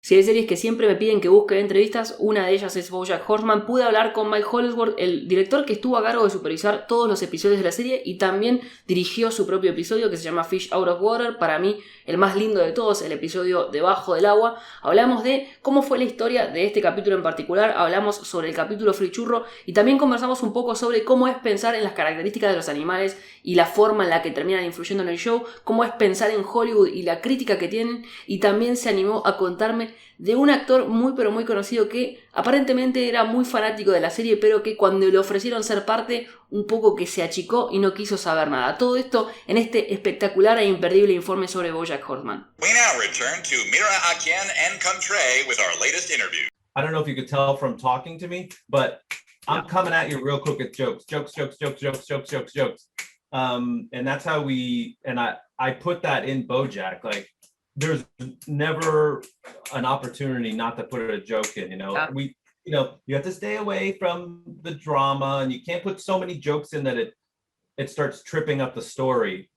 Si hay series que siempre me piden que busque entrevistas, una de ellas es BOJACK Horseman. Pude hablar con Mike Hollingsworth, el director que estuvo a cargo de supervisar todos los episodios de la serie y también dirigió su propio episodio que se llama Fish Out of Water. Para mí, el más lindo de todos, el episodio Debajo del agua. Hablamos de cómo fue la historia de este capítulo en particular, hablamos sobre el capítulo Free Churro y también conversamos un poco sobre cómo es pensar en las características de los animales y la forma en la que terminan influyendo en el show, cómo es pensar en Hollywood y la crítica que tienen, y también se animó a contarme de un actor muy pero muy conocido que aparentemente era muy fanático de la serie, pero que cuando le ofrecieron ser parte, un poco que se achicó y no quiso saber nada. Todo esto en este espectacular e imperdible informe sobre BOJACK Horseman. We now return to Mira Akian and Contre with our latest interview. I don't know if you could tell from talking to me, but I'm coming at you real quick at jokes. And that's how I put that in BoJack. Like, there's never an opportunity not to put a joke in, you have to stay away from the drama, and you can't put so many jokes in that it starts tripping up the story.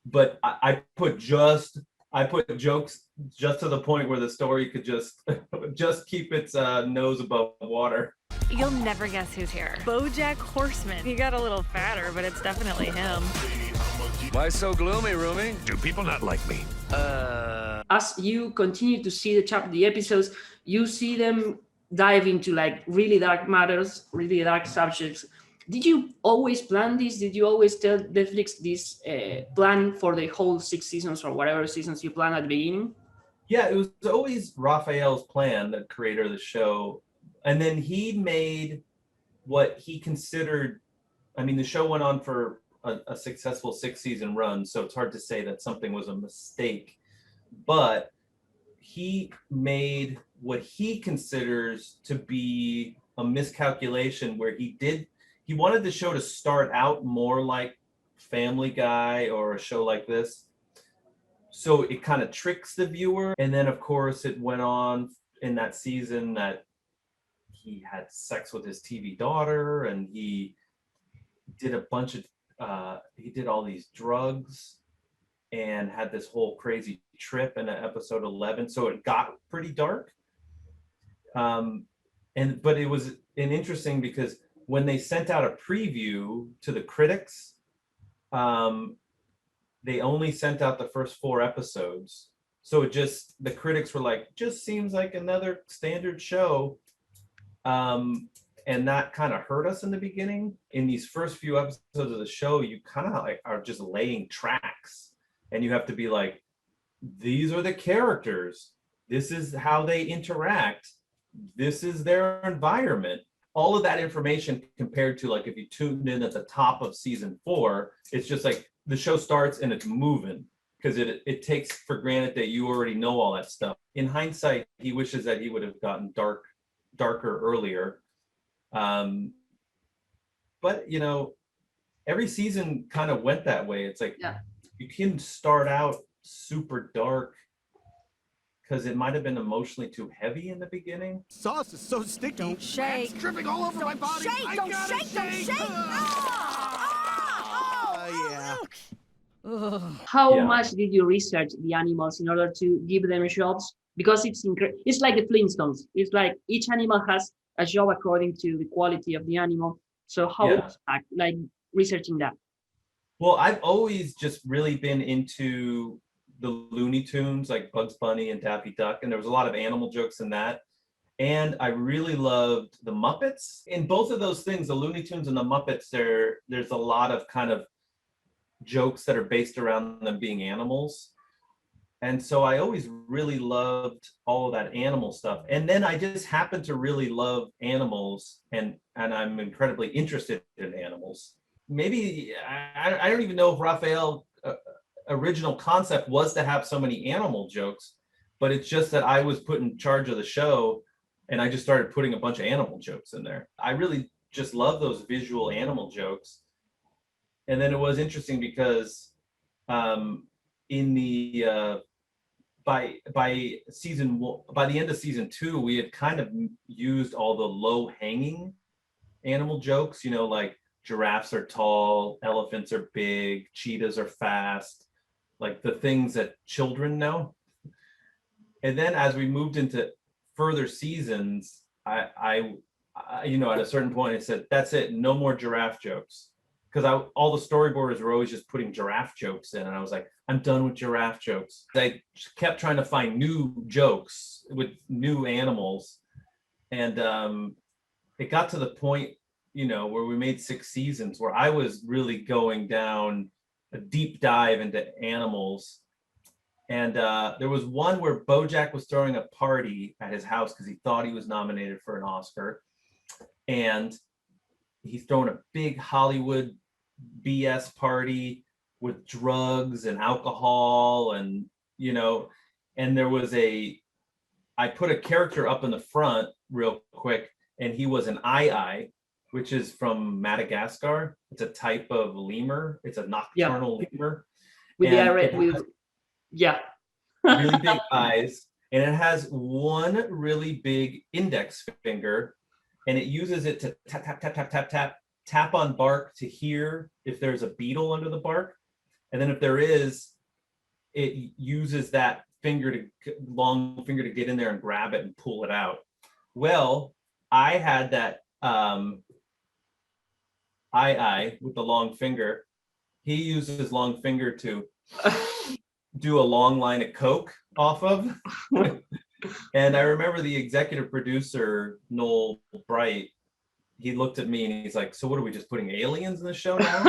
But I put jokes just to the point where the story could just keep its nose above water. You'll never guess who's here. BoJack Horseman. He got a little fatter, but it's definitely him. Why so gloomy, Rumi? Do people not like me? As you continue to see the episodes, you see them dive into like really dark matters, really dark subjects. Did you always plan this? Did you always tell Netflix this plan for the whole 6 seasons or whatever seasons you planned at the beginning? Yeah, it was always Raphael's plan, the creator of the show. And then he made what he considered, the show went on for a successful 6-season run, so it's hard to say that something was a mistake. But he made what he considers to be a miscalculation where he wanted the show to start out more like Family Guy or a show like this. So it kind of tricks the viewer. And then, of course, it went on in that season that he had sex with his TV daughter, and he did he did all these drugs and had this whole crazy trip in episode 11. So it got pretty dark. But it was interesting because when they sent out a preview to the critics, they only sent out the first 4 episodes. So the critics were like, just seems like another standard show. And that kind of hurt us in the beginning. In these first few episodes of the show, you kind of like are just laying tracks, and you have to be like, these are the characters. This is how they interact. This is their environment. All of that information compared to like if you tuned in at the top of season 4, it's just like the show starts and it's moving because it takes for granted that you already know all that stuff. In hindsight, he wishes that he would have gotten darker earlier. But every season kind of went that way. It's like you can start out super dark because it might have been emotionally too heavy in the beginning. Sauce is so sticky. Don't shake. It's dripping all over my body. Don't shake. How much did you research the animals in order to give them jobs? Because it's like the Flintstones. It's like each animal has a job according to the quality of the animal. So how was that, like researching that? Well, I've always just really been into the Looney Tunes, like Bugs Bunny and Daffy Duck, and there was a lot of animal jokes in that. And I really loved the Muppets. In both of those things, the Looney Tunes and the Muppets, there's a lot of kind of jokes that are based around them being animals. And so I always really loved all of that animal stuff. And then I just happen to really love animals, and I'm incredibly interested in animals. Maybe, I don't even know if Raphael original concept was to have so many animal jokes, but it's just that I was put in charge of the show and I just started putting a bunch of animal jokes in there. I really just love those visual animal jokes. And then it was interesting because in the by the end of season 2, we had kind of used all the low-hanging animal jokes, like giraffes are tall, elephants are big, cheetahs are fast, like the things that children know. And then as we moved into further seasons, I you know, at a certain point I said, that's it, no more giraffe jokes. Because all the storyboarders were always just putting giraffe jokes in. And I was like, I'm done with giraffe jokes. I kept trying to find new jokes with new animals. And it got to the point, you know, where we made 6 seasons where I was really going down a deep dive into animals. And there was one where BoJack was throwing a party at his house because he thought he was nominated for an Oscar. And he's throwing a big Hollywood BS party with drugs and alcohol and, you know, and there was I put a character up in the front real quick, and he was an eye, which is from Madagascar. It's a type of lemur. It's a nocturnal lemur. With really big eyes, and it has one really big index finger, and it uses it to tap tap tap tap tap tap tap on bark to hear if there's a beetle under the bark, and then if there is, it uses that long finger to get in there and grab it and pull it out. Well, I had that eye with the long finger. He uses his long finger to do a long line of coke off of. And I remember the executive producer, Noel Bright, he looked at me and he's like, so what are we just putting aliens in the show now?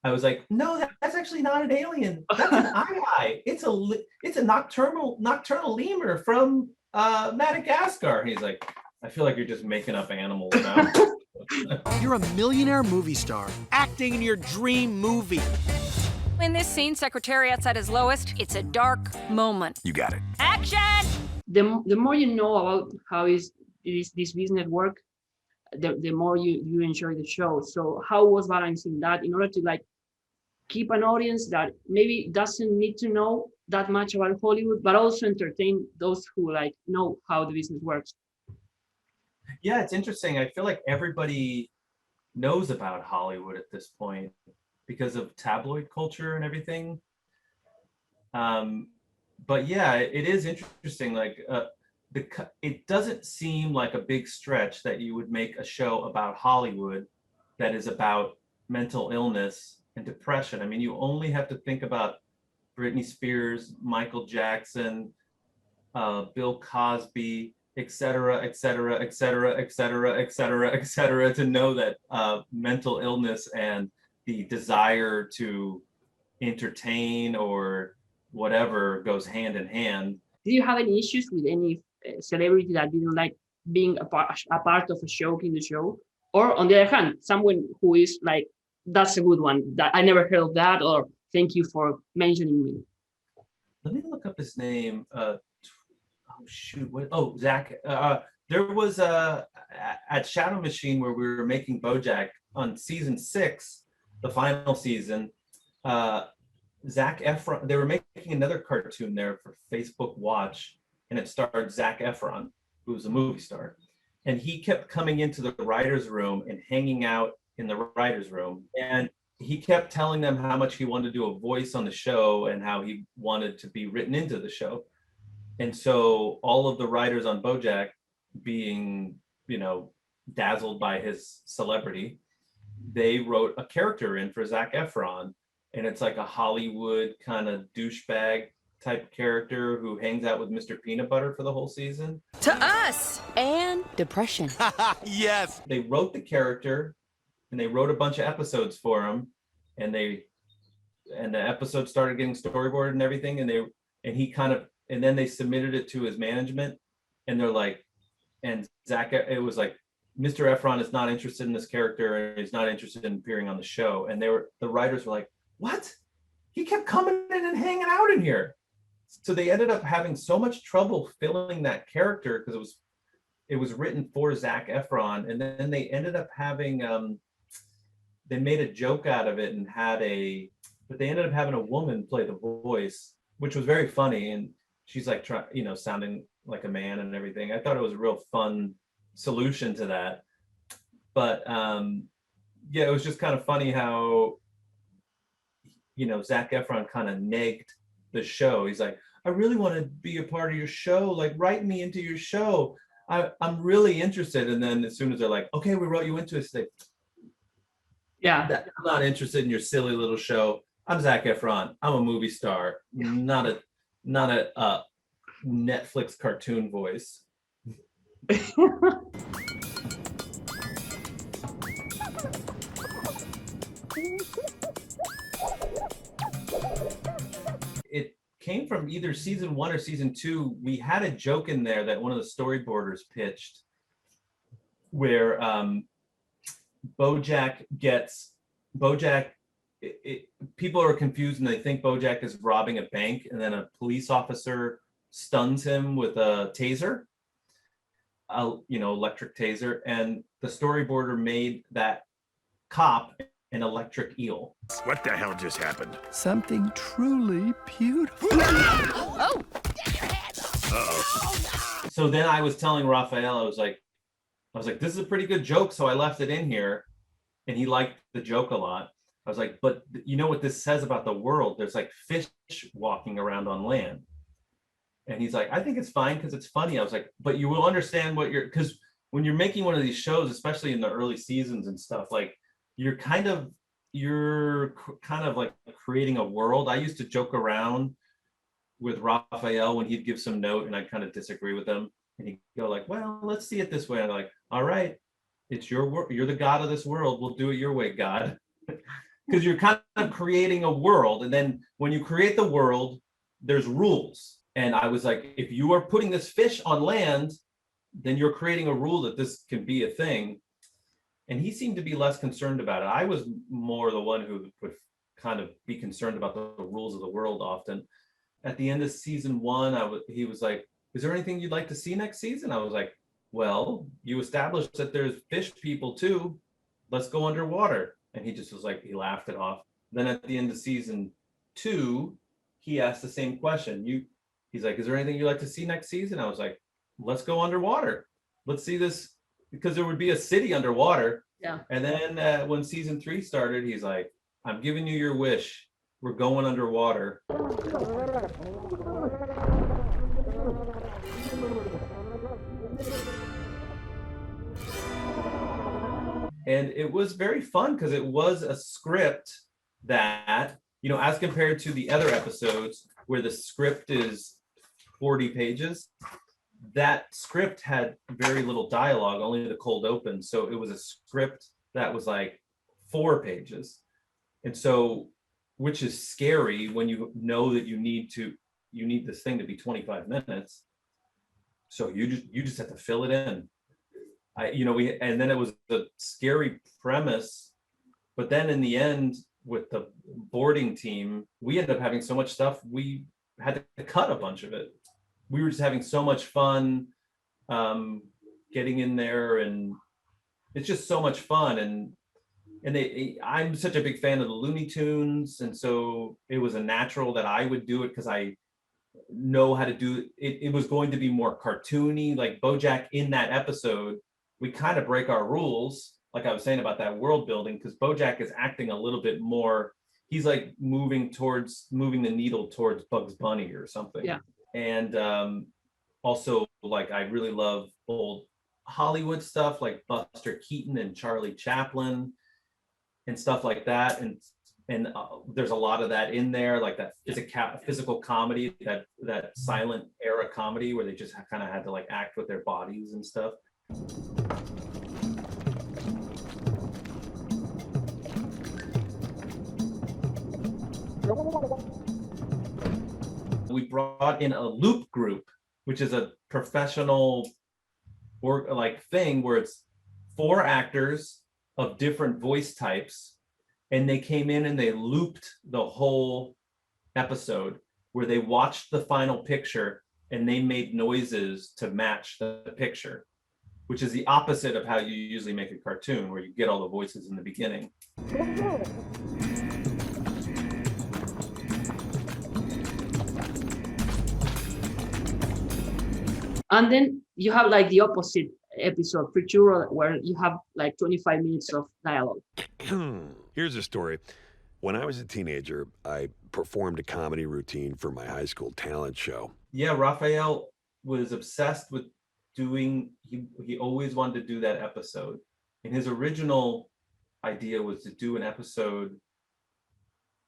I was like, no, that's actually not an alien. That's an eye. It's a nocturnal lemur from Madagascar. And he's like, I feel like you're just making up animals now. You're a millionaire movie star acting in your dream movie. In this scene, Secretariat's at his lowest. It's a dark moment. You got it. Action! The more you know about how this business work, the more you enjoy the show. So how was balancing that in order to like keep an audience that maybe doesn't need to know that much about Hollywood, but also entertain those who like know how the business works? Yeah, it's interesting. I feel like everybody knows about Hollywood at this point because of tabloid culture and everything. But yeah, it is interesting. Like it doesn't seem like a big stretch that you would make a show about Hollywood that is about mental illness and depression. I mean, you only have to think about Britney Spears, Michael Jackson, Bill Cosby, et cetera, et cetera, et cetera, et cetera, et cetera, et cetera, to know that mental illness and the desire to entertain or whatever goes hand in hand. Did you have any issues with any celebrity that didn't like being a part of a joke in the show? Or on the other hand, someone who is like, that's a good one, that I never heard of that, or thank you for mentioning me. Let me look up his name. Zac. There was at Shadow Machine where we were making BoJack on season 6, the final season. Zac Efron. They were making another cartoon there for Facebook Watch, and it starred Zac Efron, who was a movie star, and he kept coming into the writers' room and hanging out in the writers' room, and he kept telling them how much he wanted to do a voice on the show and how he wanted to be written into the show. And so all of the writers on BoJack, being, you know, dazzled by his celebrity, they wrote a character in for Zac Efron, and it's like a Hollywood kind of douchebag type character who hangs out with Mr. Peanut Butter for the whole season. To us! And depression. Yes. They wrote the character, and they wrote a bunch of episodes for him, and the episode started getting storyboarded and everything, and then they submitted it to his management, and they're like, and it was like, Mr. Efron is not interested in this character, and he's not interested in appearing on the show. And the writers were like, what? He kept coming in and hanging out in here. So they ended up having so much trouble filling that character because it was written for Zac Efron, and then they ended up having they made a joke out of it and but they ended up having a woman play the voice, which was very funny, and she's like sounding like a man and everything. I thought it was a real fun solution to that. But yeah, it was just kind of funny how, you know, Zac Efron kind of negged the show. He's like, I really want to be a part of your show. Like, write me into your show. I'm really interested. And then as soon as they're like, okay, we wrote you into it, say, Yeah. I'm not interested in your silly little show. I'm Zac Efron. I'm a movie star, not a Netflix cartoon voice. It came from either season 1 or season 2. We had a joke in there that one of the storyboarders pitched, where people are confused and they think BoJack is robbing a bank, and then a police officer stuns him with a taser, electric taser, and the storyboarder made that cop an electric eel. What the hell just happened? Something truly beautiful. So then I was telling Raphael, I was like, this is a pretty good joke, so I left it in here, and he liked the joke a lot. I was like, but you know what this says about the world? There's like fish walking around on land. And he's like, I think it's fine because it's funny. I was like, but you will understand because when you're making one of these shows, especially in the early seasons and stuff, like you're kind of like creating a world. I used to joke around with Raphael when he'd give some note and I'd kind of disagree with him. And he'd go like, well, let's see it this way. And I'm like, all right, it's your world. You're the God of this world. We'll do it your way, God. Because you're kind of creating a world. And then when you create the world, there's rules. And I was like, if you are putting this fish on land, then you're creating a rule that this can be a thing. And he seemed to be less concerned about it. I was more the one who would kind of be concerned about the rules of the world often. At the end of season 1, he was like, is there anything you'd like to see next season? I was like, well, you established that there's fish people too. Let's go underwater. And he just was like, he laughed it off. Then at the end of season 2, he asked the same question. He's like, is there anything you'd like to see next season? I was like, let's go underwater. Let's see this, because there would be a city underwater. Yeah. And then when season 3 started, he's like, I'm giving you your wish. We're going underwater. And it was very fun because it was a script that, as compared to the other episodes where the script is 40 pages, that script had very little dialogue, only the cold open. So it was a script that was like 4 pages. And so, which is scary when you know that you need this thing to be 25 minutes. So you just have to fill it in. And then it was a scary premise, but then in the end with the boarding team, we ended up having so much stuff, we had to cut a bunch of it. We were just having so much fun getting in there, and it's just so mumuch fun. And I'm such a big fan of the Looney Tunes, and so it was a natural that I would do it because I know how to do it. It was going to be more cartoony, like BoJack in that episode. We kind of break our rules, like I was saying about that world building, because BoJack is acting a little bit more. He's like moving the needle towards Bugs Bunny or something. Yeah. And also, like, I really love old Hollywood stuff, like Buster Keaton and Charlie Chaplin and stuff like that. And there's a lot of that in there, like that physical comedy, that silent era comedy where they just kind of had to like act with their bodies and stuff. We brought in a loop group, which is a professional thing where it's 4 actors of different voice types, and they came in and they looped the whole episode where they watched the final picture and they made noises to match the picture, which is the opposite of how you usually make a cartoon, where you get all the voices in the beginning. And then you have like the opposite episode for churro, where you have like 25 minutes of dialogue. Here's a story. When I was a teenager, I performed a comedy routine for my high school talent show. Yeah, Raphael was obsessed with doing, he always wanted to do that episode. And his original idea was to do an episode.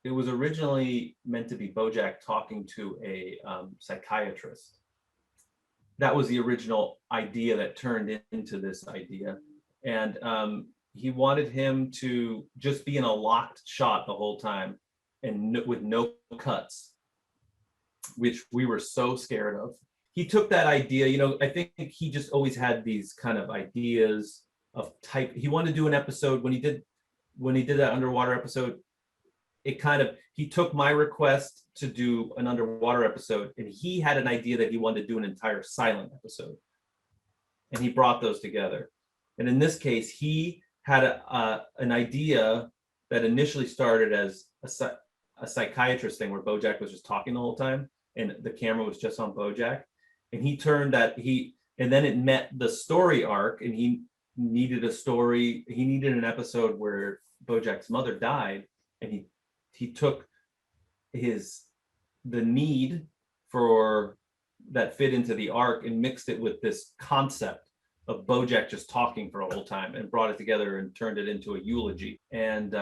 It was originally meant to be BoJack talking to a psychiatrist. That was the original idea that turned into this idea. And he wanted him to just be in a locked shot the whole time and with no cuts, which we were so scared of. He took that idea, you know, I think he just always had these kind of ideas of type. He wanted to do an episode when he did that underwater episode. It kind of, he took my request to do an underwater episode, and he had an idea that he wanted to do an entire silent episode. And he brought those together. And in this case, he had an idea that initially started as a psychiatrist thing where BoJack was just talking the whole time and the camera was just on BoJack. And he turned that, and then it met the story arc, and he needed a story. He needed an episode where BoJack's mother died, and he took the need for that fit into the arc and mixed it with this concept of BoJack just talking for a whole time and brought it together and turned it into a eulogy. And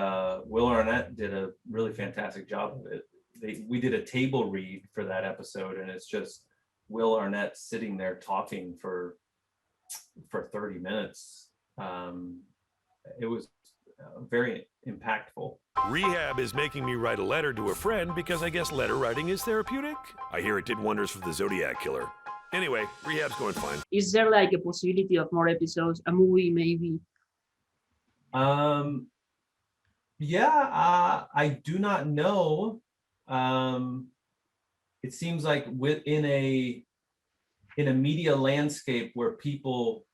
Will Arnett did a really fantastic job of it. We did a table read for that episode, and it's just Will Arnett sitting there talking for 30 minutes. It was very impactful. Rehab is making me write a letter to a friend because I guess letter writing is therapeutic. I hear it did wonders for the Zodiac Killer. Anyway, rehab's going fine. Is there like a possibility of more episodes, a movie maybe? Yeah, I do not know. It seems like in a media landscape where people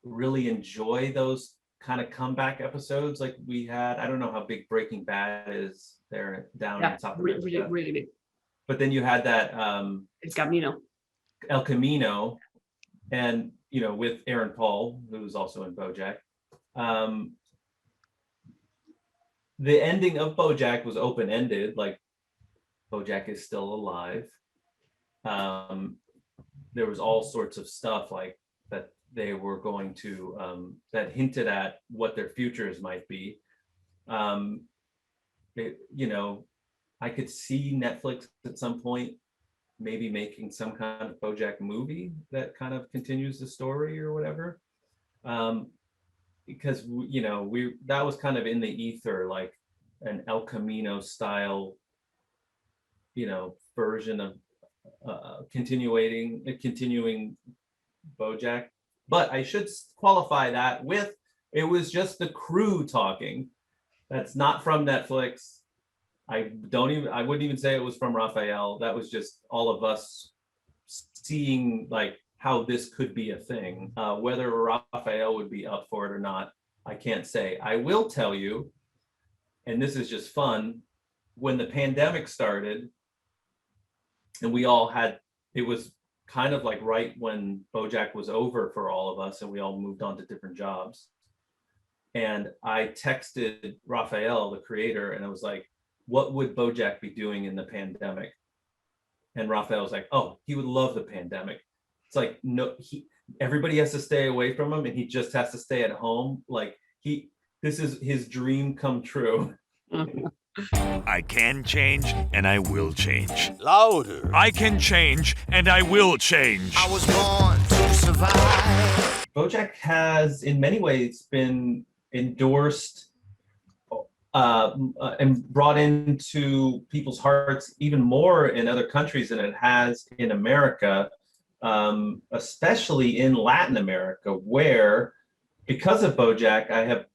really enjoy those kind of comeback episodes like we had. I don't know how big Breaking Bad is there down in South America. Really big. But then you had that El Camino, and you know, with Aaron Paul, who's also in BoJack. The ending of BoJack was open-ended, like BoJack is still alive. There was all sorts of stuff like that they were going to that hinted at what their futures might be. You know, I could see Netflix at some point maybe making some kind of BoJack movie that kind of continues the story or whatever. Because you know, that was kind of in the ether, like an El Camino style, you know, version of continuing BoJack. But I should qualify that with, it was just the crew talking. That's not from Netflix. I wouldn't even say it was from Raphael. That was just all of us seeing like how this could be a thing. Whether Raphael would be up for it or not, I can't say. I will tell you, and this is just fun, when the pandemic started and we all had, it was kind of like right when BoJack was over for all of us and we all moved on to different jobs. And I texted Raphael, the creator, and I was like, what would BoJack be doing in the pandemic? And Raphael was like, oh, he would love the pandemic. It's like, no, everybody has to stay away from him and he just has to stay at home. Like this is his dream come true. I can change and I will change. Louder. I can change and I will change. I was born to survive. BoJack has in many ways been endorsed and brought into people's hearts even more in other countries than it has in America, especially in Latin America, where because of BoJack, I have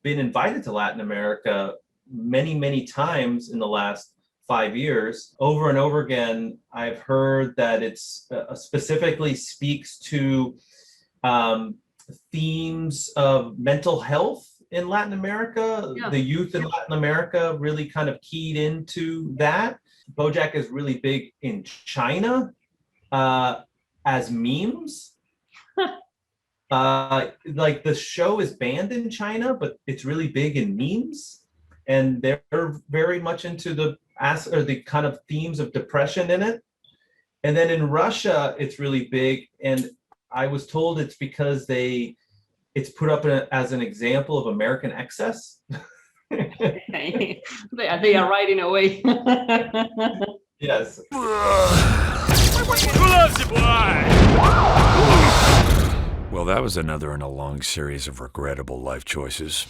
been invited to Latin America many times in the last 5 years. Over and over again, I've heard that it's specifically speaks to themes of mental health in Latin America. Yeah. The youth in Latin America really kind of keyed into that. BoJack is really big in China as memes. Like the show is banned in China, but it's really big in memes. And they're very much into the kind of themes of depression in it. And then in Russia, it's really big. And I was told it's because it's put up as an example of American excess. They are right in a way. Yes. Who loves you, boy? Well, that was another in a long series of regrettable life choices.